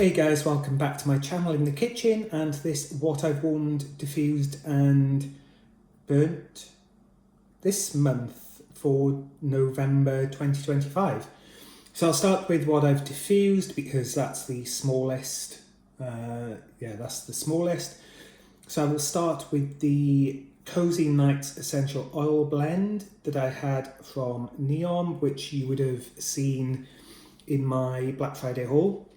Hey guys, welcome back to my channel in the kitchen and this what I've warmed, diffused and burnt this month for November 2025. So I'll start with what I've diffused because that's the smallest. That's the smallest. So I will start with the Cozy Nights Essential Oil Blend that I had from Neon, which you would have seen in my Black Friday haul.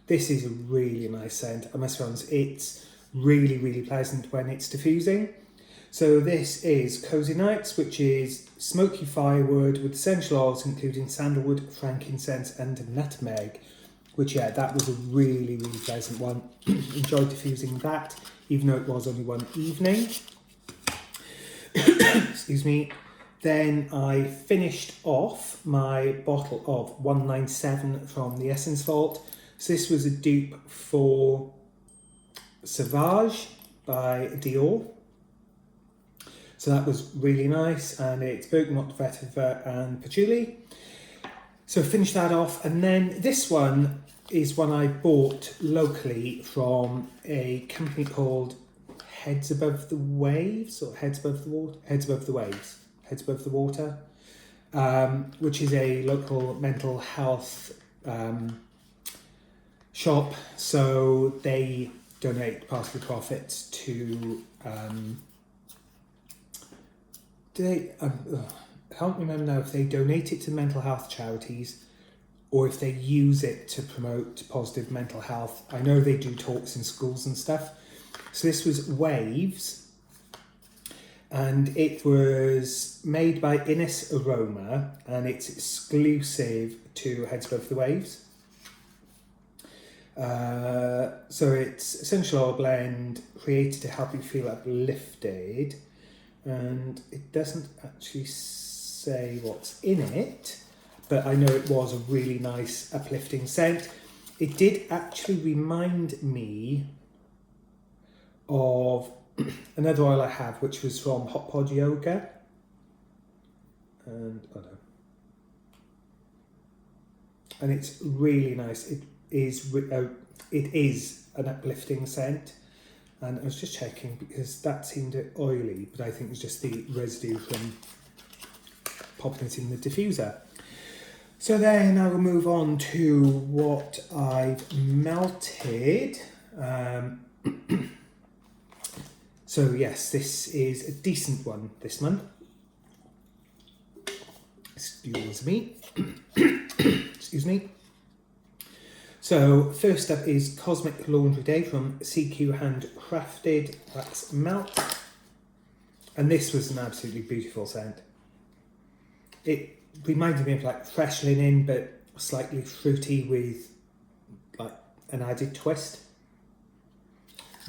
This is a really nice scent, I must be honest. It's really, really pleasant when it's diffusing. So this is Cozy Nights, which is smoky firewood with essential oils including sandalwood, frankincense and nutmeg. Which, that was a really, really pleasant one. Enjoyed diffusing that, even though it was only one evening. Excuse me. Then I finished off my bottle of 197 from the Essence Vault. So this was a dupe for Sauvage by Dior. So that was really nice, and it's bergamot, vetiver and patchouli. So finish that off, and then this one is one I bought locally from a company called Heads Above the Waves, or Heads Above the Water, Heads Above the Waves, Heads Above the Water, which is a local mental health shop. So they donate part of the profits to I can't remember now if they donate it to mental health charities or if they use it to promote positive mental health. I know they do talks in schools and stuff. So this was Waves, and it was made by Innis Aroma, and it's exclusive to Heads Above the Waves. So it's essential oil blend created to help you feel uplifted, and it doesn't actually say what's in it, but I know it was a really nice uplifting scent. It did actually remind me of another oil I have, which was from Hot Pod Yoga, and and it's really nice. It is an uplifting scent, and I was just checking because that seemed oily, but I think it was just the residue from popping it in the diffuser. So then I will move on to what I've melted. So yes, this is a decent one this month. Excuse me. Excuse me. So first up is Cosmic Laundry Day from CQ Handcrafted. That's Melt. And this was an absolutely beautiful scent. It reminded me of like fresh linen, but slightly fruity with like an added twist.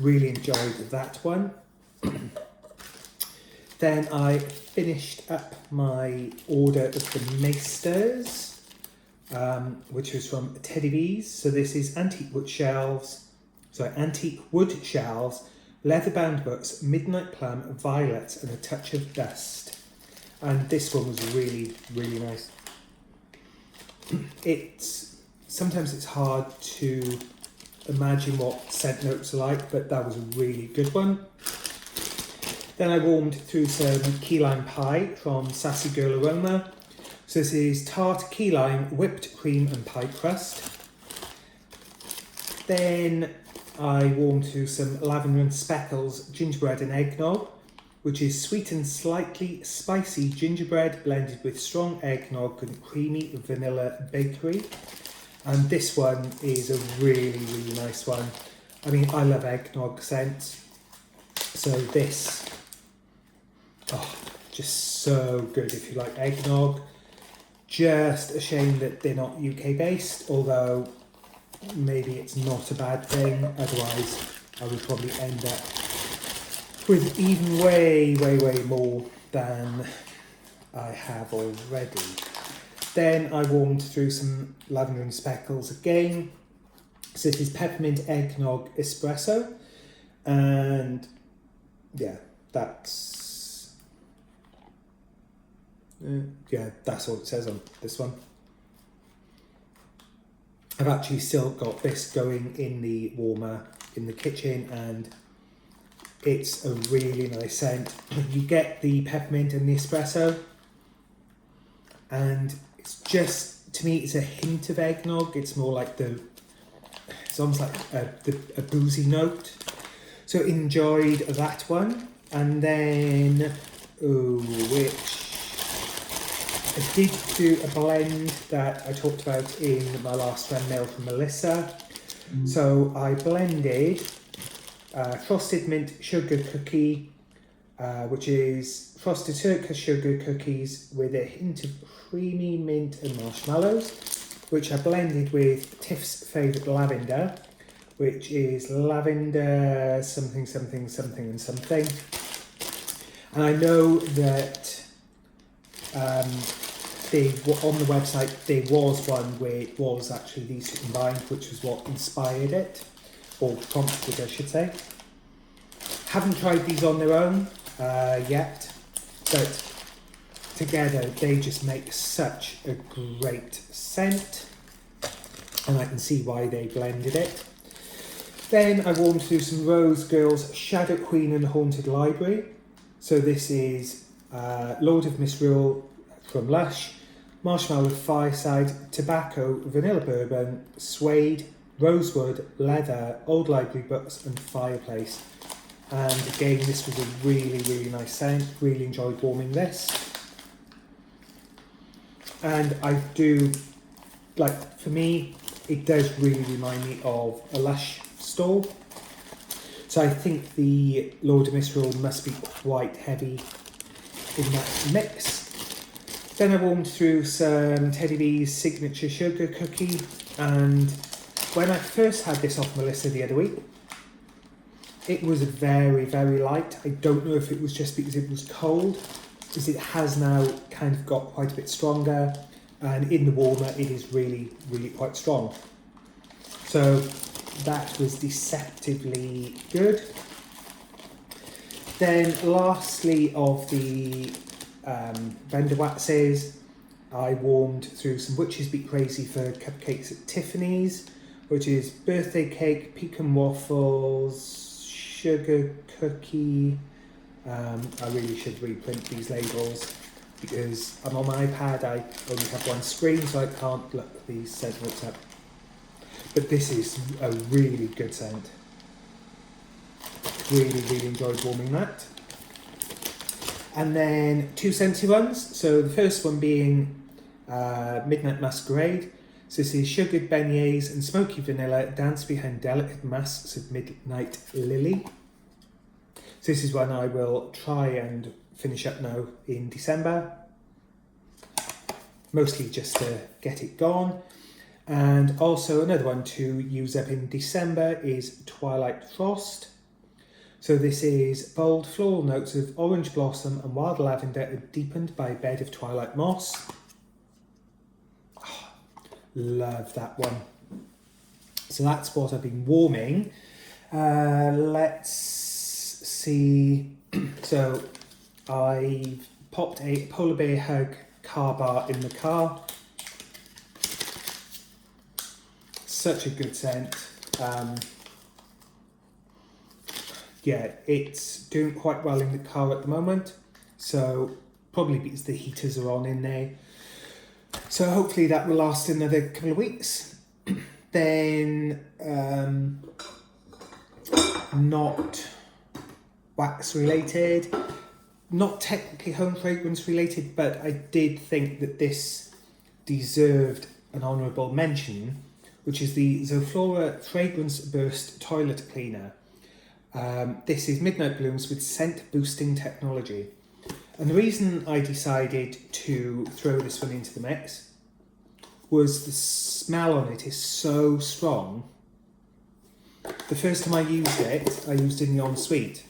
Really enjoyed that one. Then I finished up my order of the Maesters, which was from Teddy Bees. So this is antique wood shelves, leather-bound books, midnight plum, violets, and a touch of dust. And this one was really, really nice. Sometimes it's hard to imagine what scent notes are like, but that was a really good one. Then I warmed through some key lime pie from Sassy Girl Aroma. So this is tart key lime, whipped cream and pie crust. Then I warmed through some lavender and speckles gingerbread and eggnog, which is sweet and slightly spicy gingerbread blended with strong eggnog and creamy vanilla bakery. And this one is a really, really nice one. I mean, I love eggnog scents. So this, just so good if you like eggnog. Just a shame that they're not UK based, although maybe it's not a bad thing. Otherwise, I would probably end up with even way, way, way more than I have already. Then I warmed through some lavender and speckles again. So this is peppermint eggnog espresso, and that's all it says on this one. I've actually still got this going in the warmer in the kitchen, and it's a really nice scent. You get the peppermint and the espresso, and it's just, to me, it's a hint of eggnog. It's more like it's almost like a boozy note. So enjoyed that one. And then, which I did do a blend that I talked about in my last friend mail from Melissa. So I blended frosted mint sugar cookie, which is frosted circa sugar cookies with a hint of creamy mint and marshmallows, which I blended with Tiff's favourite lavender, which is lavender something something something and something. And I know that on the website there was one where it was actually these two combined, which was what inspired it, or prompted, I should say. Haven't tried these on their own yet, but together they just make such a great scent, and I can see why they blended it. Then I warmed through some Rose Girls Shadow Queen and Haunted Library. So this is Lord of Misrule from Lush, Marshmallow Fireside, Tobacco, Vanilla Bourbon, Suede, Rosewood, Leather, Old Library Books and Fireplace. And again, this was a really, really nice scent. Really enjoyed warming this. And I do, like, for me, it does really remind me of a Lush store. So I think the Lord of Misrule must be quite heavy in that mix. Then I warmed through some Teddy B's Signature Sugar Cookie, and when I first had this off Melissa the other week, it was very, very light. I don't know if it was just because it was cold, because it has now kind of got quite a bit stronger, and in the warmer it is really, really quite strong. So that was deceptively good. Then lastly, of the vendor waxes, I warmed through some Witches Be Crazy for Cupcakes at Tiffany's, which is birthday cake, pecan waffles, sugar cookie. I really should reprint these labels because I'm on my iPad, I only have one screen, so I can't look these segments up. But this is a really good scent. Really, really enjoyed warming that. And then two scentsy ones. So the first one being Midnight Masquerade. So this is sugared beignets and smoky vanilla dance behind delicate masks of midnight lily. So this is one I will try and finish up now in December. Mostly just to get it gone. And also another one to use up in December is Twilight Frost. So this is bold floral notes of orange blossom and wild lavender deepened by a bed of twilight moss. Oh, love that one. So that's what I've been warming. Let's see. So I've popped a Polar Bear Hug car bar in the car. Such a good scent. Yeah, it's doing quite well in the car at the moment, so probably because the heaters are on in there. So hopefully that will last another couple of weeks. Then not wax related, not technically home fragrance related, but I did think that this deserved an honourable mention, which is the Zoflora Fragrance Burst Toilet Cleaner. This is Midnight Blooms with scent boosting technology. And the reason I decided to throw this one into the mix was the smell on it is so strong. The first time I used it in the ensuite.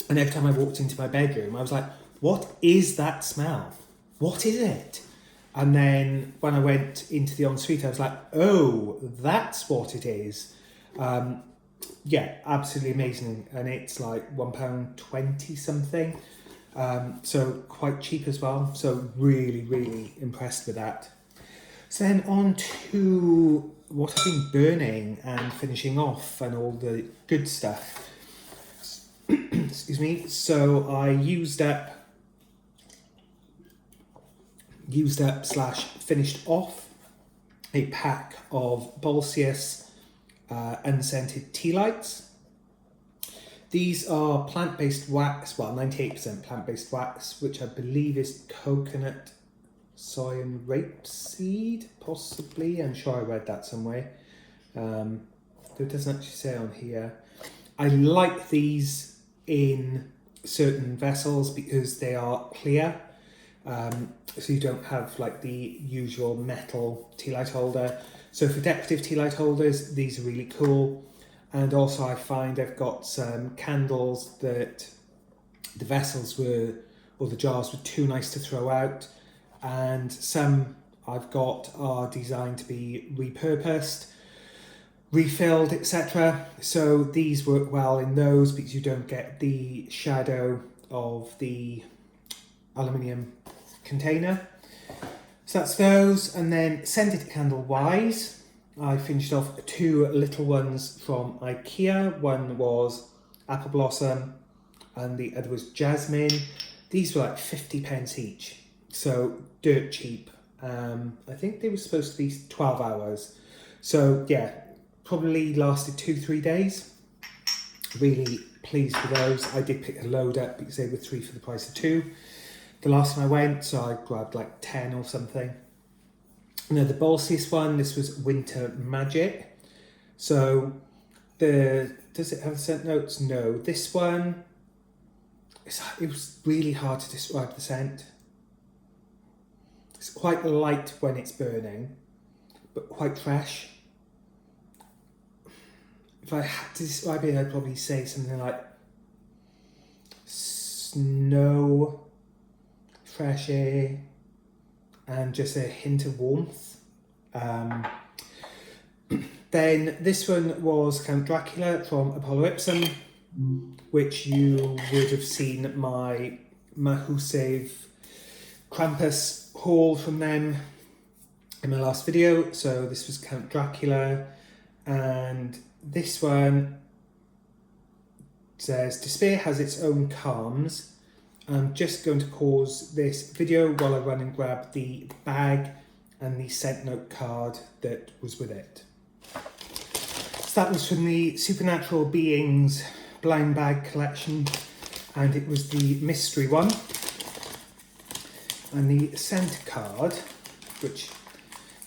And every time I walked into my bedroom, I was like, what is that smell? What is it? And then when I went into the ensuite, I was like, oh, that's what it is. Yeah, absolutely amazing. And it's like £1.20 something. So quite cheap as well. So really, really impressed with that. So then on to what I've been burning and finishing off and all the good stuff. Excuse me. So I used up slash finished off a pack of Bolsius unscented tea lights. These are plant-based wax, well 98% plant-based wax, which I believe is coconut, soy and rapeseed, possibly. I'm sure I read that somewhere. Though it doesn't actually say on here. I like these in certain vessels because they are clear. So you don't have like the usual metal tea light holder. So for decorative tea light holders, these are really cool. And also I find I've got some candles that the vessels were, or the jars were too nice to throw out. And some I've got are designed to be repurposed, refilled, etc. So these work well in those because you don't get the shadow of the aluminium container. So that's those. And then scented candle wise, I finished off 2 little ones from IKEA. One was apple blossom and the other was jasmine. These were like 50 pence each, so dirt cheap. I think they were supposed to be 12 hours. So yeah, probably lasted 2-3 days. Really pleased with those. I did pick a load up because they were 3 for the price of 2. The last time I went, so I grabbed like 10 or something. Now the Bolsius one, this was Winter Magic. So does it have scent notes? No. This one, it was really hard to describe the scent. It's quite light when it's burning, but quite fresh. If I had to describe it, I'd probably say something like snow, fresh air, and just a hint of warmth. Then this one was Count Dracula from Apollo Ipsum, which you would have seen my Mahusev Krampus haul from them in my last video. So this was Count Dracula, and this one says, despair has its own calms. I'm just going to pause this video while I run and grab the bag and the scent note card that was with it. So that was from the Supernatural Beings blind bag collection, and it was the mystery one. And the scent card, which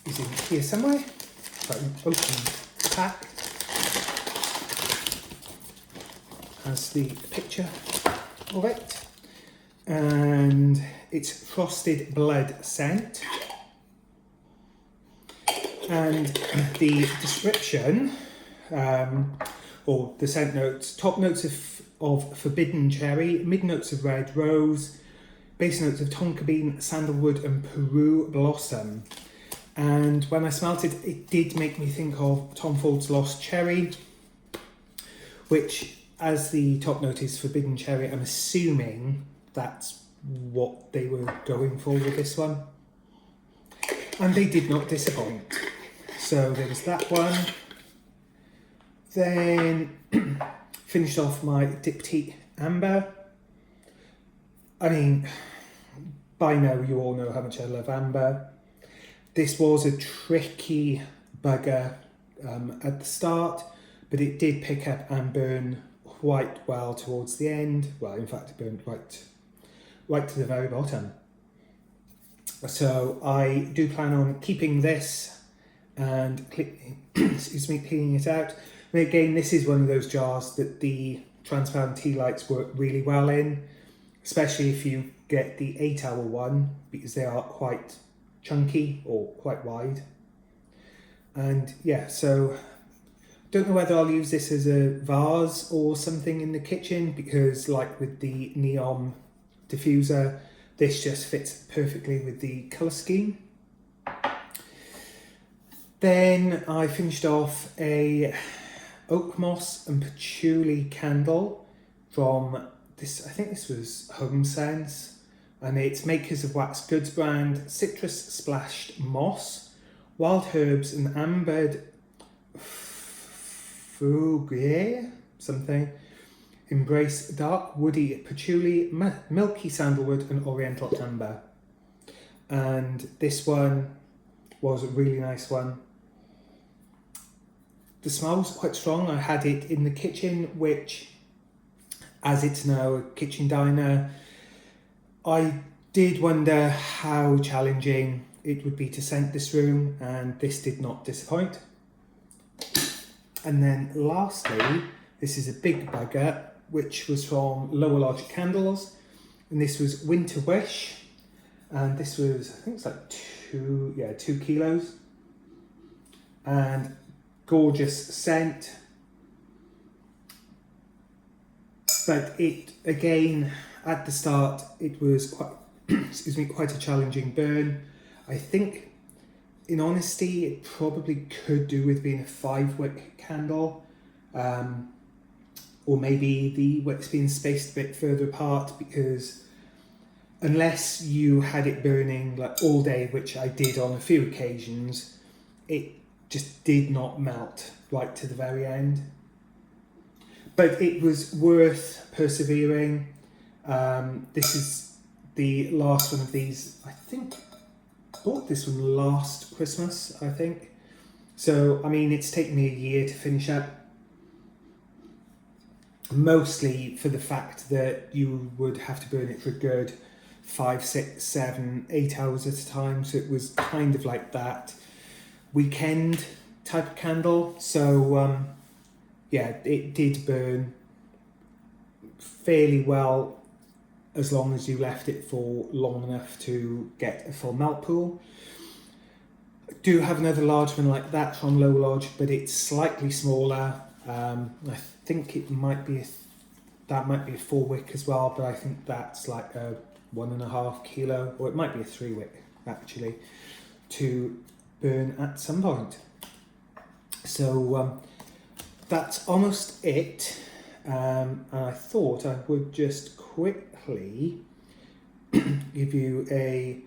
is in here somewhere, so an open pack, has the picture of it. And it's Frosted Blood scent. And the description, or the scent notes, top notes of forbidden cherry, mid notes of red rose, base notes of tonka bean, sandalwood and Peru blossom. And when I smelt it, it did make me think of Tom Ford's Lost Cherry, which, as the top note is forbidden cherry, I'm assuming that's what they were going for with this one. And they did not disappoint. So there was that one. Then finished off my Diptyque Amber. I mean, by now you all know how much I love amber. This was a tricky bugger at the start, but it did pick up and burn quite well towards the end. Well, in fact, it burned right to the very bottom. So I do plan on keeping this and cleaning it out. And again, this is one of those jars that the transparent tea lights work really well in, especially if you get the 8-hour one, because they are quite chunky or quite wide. And yeah, so don't know whether I'll use this as a vase or something in the kitchen, because like with the neon diffuser, this just fits perfectly with the colour scheme. Then I finished off a oak moss and patchouli candle from this, I think this was Home Sense, and it's Makers of Wax Goods brand Citrus Splashed Moss wild herbs and ambered fouguier, something. Embrace dark woody patchouli, milky sandalwood and oriental amber. And this one was a really nice one. The smell was quite strong. I had it in the kitchen, which, as it's now a kitchen diner, I did wonder how challenging it would be to scent this room, and this did not disappoint. And then lastly, this is a big bugger, which was from Lower Logic Candles, and this was Winter Wish, and this was, I think it's like 2 kilos, and gorgeous scent. But it, again, at the start, it was quite, quite a challenging burn. I think, in honesty, it probably could do with being a 5-wick candle. Or maybe the wicks being spaced a bit further apart, because unless you had it burning like all day, which I did on a few occasions, it just did not melt right to the very end. But it was worth persevering. This is the last one of these. I think I bought this one last Christmas, I think. So, I mean, it's taken me a year to finish up. Mostly for the fact that you would have to burn it for a good 5, 6, 7, 8 hours at a time. So it was kind of like that weekend type of candle. So yeah, it did burn fairly well as long as you left it for long enough to get a full melt pool. I do have another large one like that from Low Lodge, but it's slightly smaller. I think it might be that might be a 4-wick as well, but I think that's like a 1.5 kilo, or it might be a 3-wick actually, to burn at some point. So that's almost it. And I thought I would just quickly give you a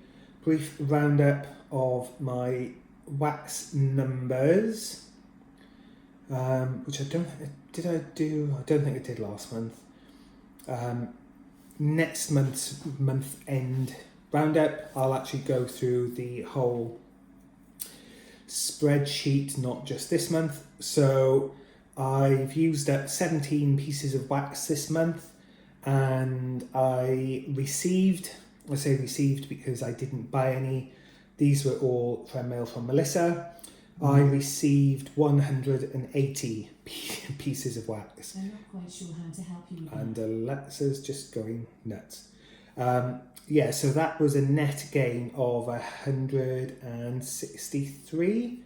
brief roundup of my wax numbers. Which I don't think I don't think I did last month. Next month's month end roundup, I'll actually go through the whole spreadsheet, not just this month. So I've used up 17 pieces of wax this month, and I say received because I didn't buy any. These were all from mail from Melissa. I received 180 pieces of wax. I'm not quite sure how to help you with that. And Alexa's just going nuts. Yeah, so that was a net gain of 163.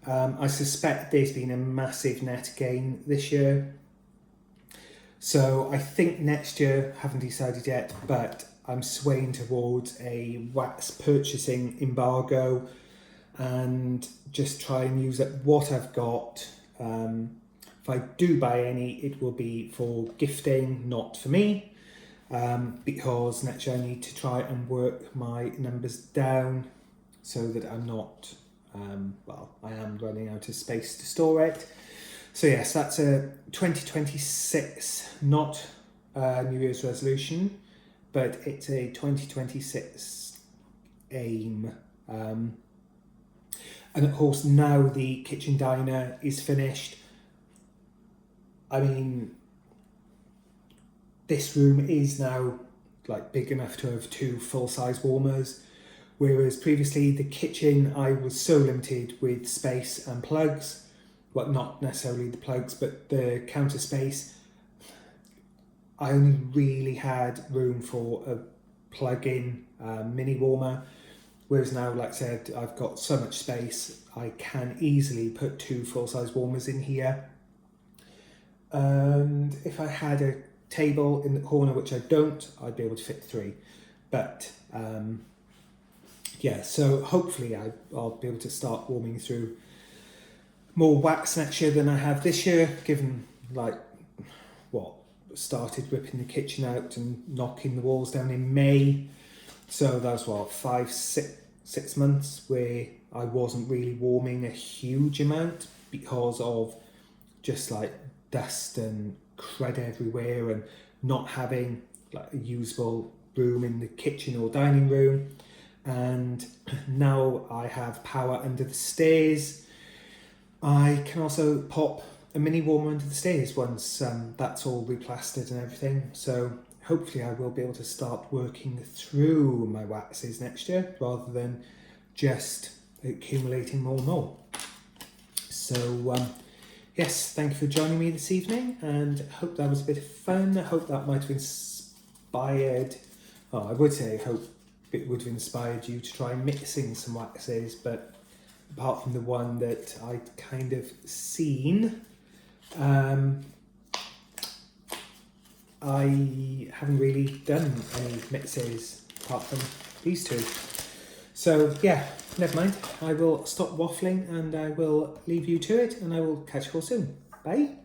I suspect there's been a massive net gain this year. So I think next year, haven't decided yet, but I'm swaying towards a wax purchasing embargo and just try and use up what I've got. If I do buy any, it will be for gifting, not for me, because next year I need to try and work my numbers down so that I'm not, I am running out of space to store it. So yes, that's a 2026, not a New Year's resolution, but it's a 2026 aim. And of course, now the kitchen diner is finished. I mean, this room is now like big enough to have 2 full-size warmers, whereas previously the kitchen, I was so limited with space and plugs. Well, not necessarily the plugs, but the counter space. I only really had room for a plug-in mini warmer. Whereas now, like I said, I've got so much space, I can easily put 2 full-size warmers in here. And if I had a table in the corner, which I don't, I'd be able to fit 3. But yeah, so hopefully I'll be able to start warming through more wax next year than I have this year, given started ripping the kitchen out and knocking the walls down in May. So that was 5, 6, 6 months where I wasn't really warming a huge amount because of just like dust and crud everywhere and not having like a usable room in the kitchen or dining room. And now I have power under the stairs. I can also pop a mini warmer under the stairs once that's all replastered and everything. So hopefully I will be able to start working through my waxes next year rather than just accumulating more and more. So yes, thank you for joining me this evening, and I hope that was a bit of fun. I hope that might have inspired, I would say I hope it would have inspired you to try mixing some waxes, but apart from the one that I'd kind of seen, I haven't really done any mixes apart from these two. So yeah, never mind. I will stop waffling and I will leave you to it, and I will catch you all soon. Bye.